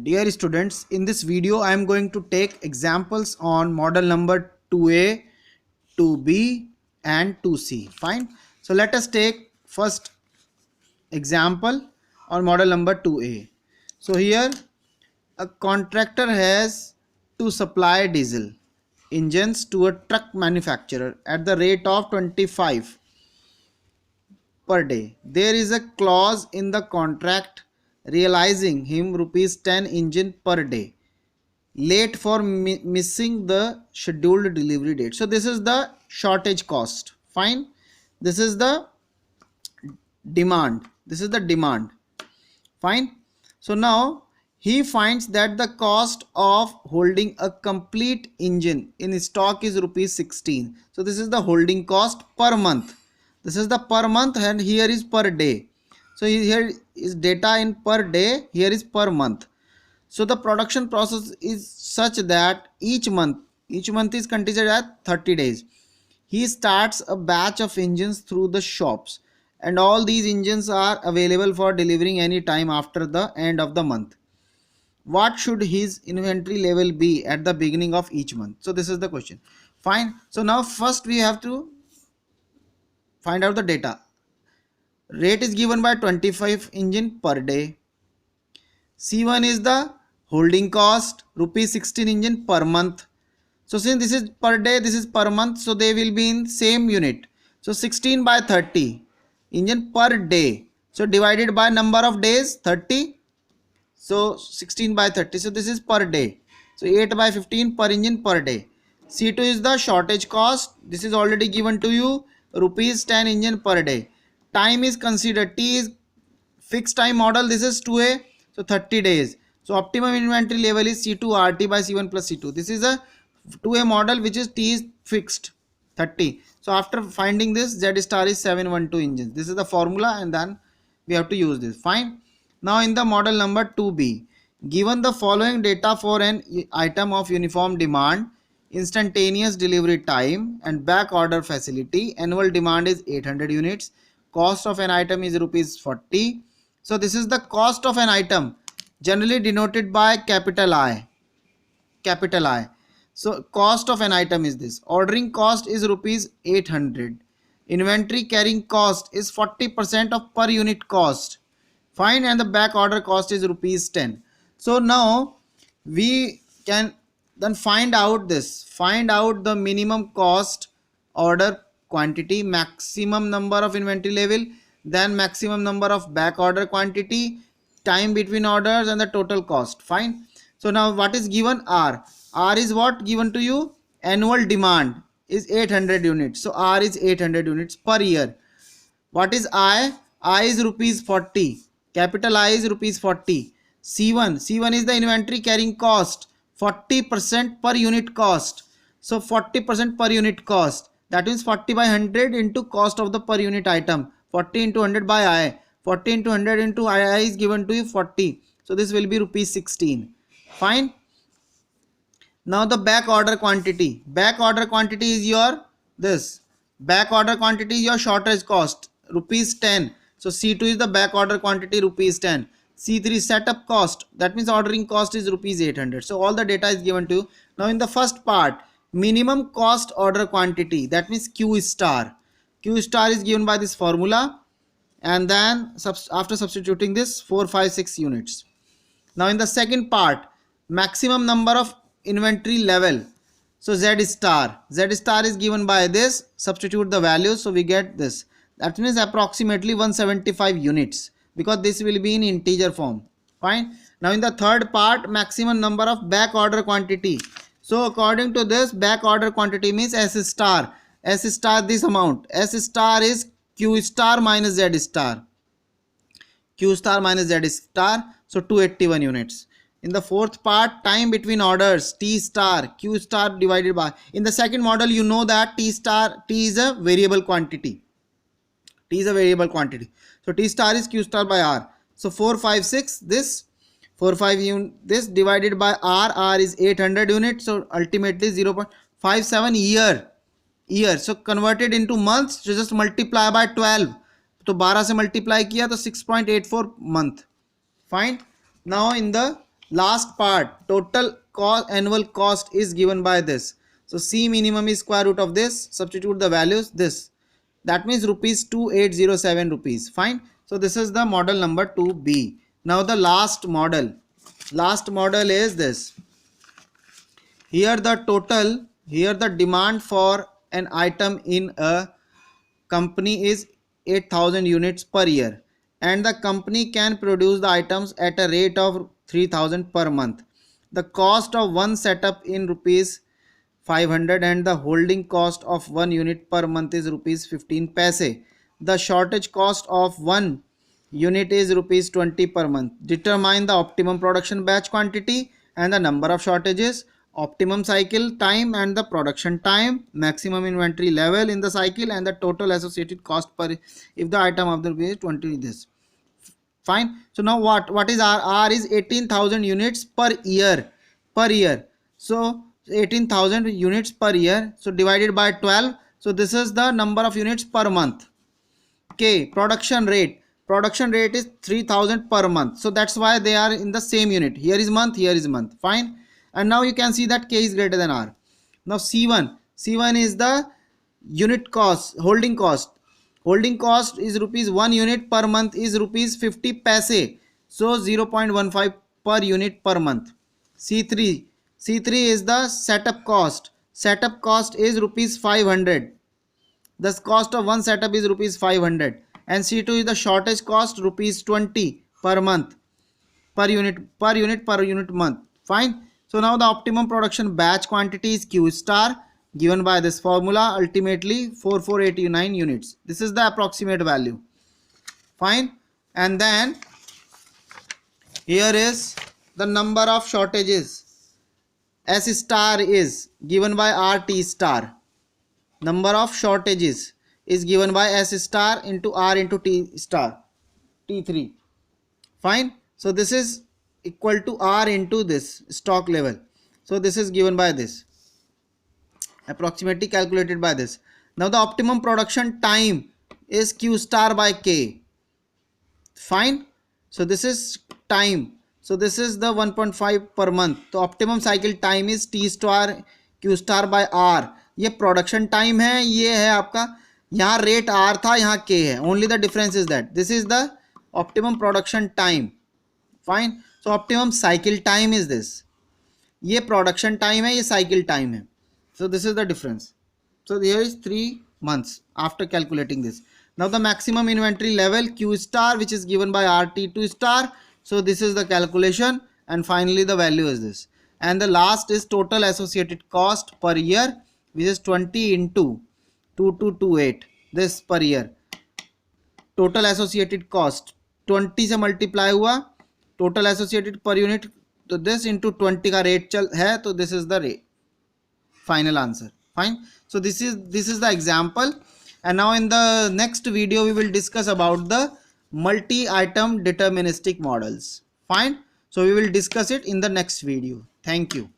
Dear students, in this video I am going to take examples on model number 2A, 2B and 2C. Fine. So let us take first example on model number 2A. So here a contractor has to supply diesel engines to a truck manufacturer at the rate of 25 per day. There is a clause in the contract realizing him rupees 10 engine per day late for missing the scheduled delivery date. So this is the shortage cost. Fine. This is the demand. This is the demand. Fine. So now he finds that the cost of holding a complete engine in stock is rupees 16. So this is the holding cost per month. This is the per month and here is per day. So here is data in per day, here is per month. So the production process is such that each month is considered at 30 days. He starts a batch of engines through the shops and all these engines are available for delivering any time after the end of the month. What should his inventory level be at the beginning of each month? So this is the question. Fine. So now first we have to find out the data. Rate is given by 25 engine per day. C1 is the holding cost, rupees 16 engine per month. So since this is per day, this is per month, so they will be in same unit. So 16 by 30 engine per day. So divided by number of days 30. So 16 by 30. So this is per day. So 8 by 15 per engine per day. C2 is the shortage cost. This is already given to you, rupees 10 engine per day. Time is considered. T is fixed time model. This is 2A. So 30 days. So optimum inventory level is C2 RT by C1 plus C2. This is a 2A model which is T is fixed 30. So after finding this, Z star is 712 engines. This is the formula and then we have to use this. Fine. Now in the model number 2B, given the following data for an item of uniform demand, instantaneous delivery time and back order facility, annual demand is 800 units, cost of an item is rupees 40. So this is the cost of an item, generally denoted by capital I. Capital I. So cost of an item is this. Ordering cost is rupees 800. Inventory carrying cost is 40% of per unit cost. Fine, and the back order cost is rupees 10. So now we can then find out this. Find out the minimum cost, order quantity, maximum number of inventory level, then maximum number of back order quantity, time between orders and the total cost. Fine. So now what is given? R. R is what given to you? Annual demand is 800 units. So R is 800 units per year. What is I? I is rupees 40. Capital I is rupees 40. C1. C1 is the inventory carrying cost. 40% per unit cost. So 40% per unit cost. That means 40 by 100 into cost of the per unit item. 40 into 100 by I. 40 into 100 into I is given to you 40. So this will be rupees 16. Fine. Now the back order quantity. Back order quantity is your this. Back order quantity is your shortage cost. Rupees 10. So C2 is the back order quantity, rupees 10. C3 setup cost. That means ordering cost is rupees 800. So all the data is given to you. Now in the first part, minimum cost order quantity. That means Q star. Q star is given by this formula. And then after substituting this 4, 5, 6 units. Now in the second part, maximum number of inventory level. So Z star. Z star is given by this. Substitute the values. So we get this. That means approximately 175 units. Because this will be in integer form. Fine. Now in the third part, maximum number of back order quantity. So according to this, back order quantity means S star. S star this amount. S star is Q star minus Z star. Q star minus Z star. So 281 units. In the fourth part, time between orders, T star, Q star divided by. In the second model, you know that T is a variable quantity. T is a variable quantity. So T star is Q star by R. So 4, 5, 6, this 4, 5 unit, this divided by R. R is 800 units. So ultimately 0.57 year. So converted into months, so just multiply by 12. तो 12 से multiply किया तो 6.84 month. Fine. Now in the last part, total cost, annual cost is given by this. So C minimum is square root of this, substitute the values, this, that means rupees 2807 rupees. Fine. So this is the model number 2B. Now the last model is this. Here the demand for an item in a company is 8000 units per year, and the company can produce the items at a rate of 3000 per month. The cost of one setup in rupees 500 and the holding cost of 1 unit per month is rupees 15 paise. The shortage cost of 1 unit is rupees 20 per month. Determine the optimum production batch quantity and the number of shortages, optimum cycle time and the production time, maximum inventory level in the cycle, and the total associated cost per if the item of the base 20 this. Fine. So now what is R is 18,000 units per year. So 18,000 units per year, so divided by 12, so this is the number of units per month. Okay, production rate is 3000 per month, so that's why they are in the same unit. Here is month, here is month. Fine. And now you can see that K is greater than R. Now C1 is the unit cost, holding cost is rupees 1 unit per month is rupees 50 paise, so 0.15 per unit per month. C3 is the setup cost is rupees 500. The cost of one setup is rupees 500. And C2 is the shortage cost, rupees 20 per month, per unit month. Fine. So now the optimum production batch quantity is Q star, given by this formula, ultimately 4489 units. This is the approximate value. Fine. And then here is the number of shortages. S star is given by RT star. Number of shortages is given by S star into R into T star, T3. Fine. So this is equal to R into this stock level. So this is given by this, approximately calculated by this. Now the optimum production time is Q star by K. Fine. So this is time. So this is the 1.5 per month. The optimum cycle time is T star Q star by R. ये production time है, ये है आपका, यहाँ rate R था, यहाँ K है. Only the difference is that this is the optimum production time. Fine. So optimum cycle time is this. ये प्रोडक्शन टाइम है, ये साइकिल टाइम है. So this is the difference. So here is 3 months after calculating this. Now the maximum inventory level Q star, which is given by RT2 star. So this is the calculation, and finally the value is this. And the last is total associated cost per year, which is 20 into 2228, this per year. Total associated cost 20 से multiply हुआ, total associated per unit, तो this into 20 का rate चल है, तो this is the rate final answer. Fine. So this is the example, and now in the next video we will discuss about the multi-item deterministic models. Fine. So we will discuss it in the next video. Thank you.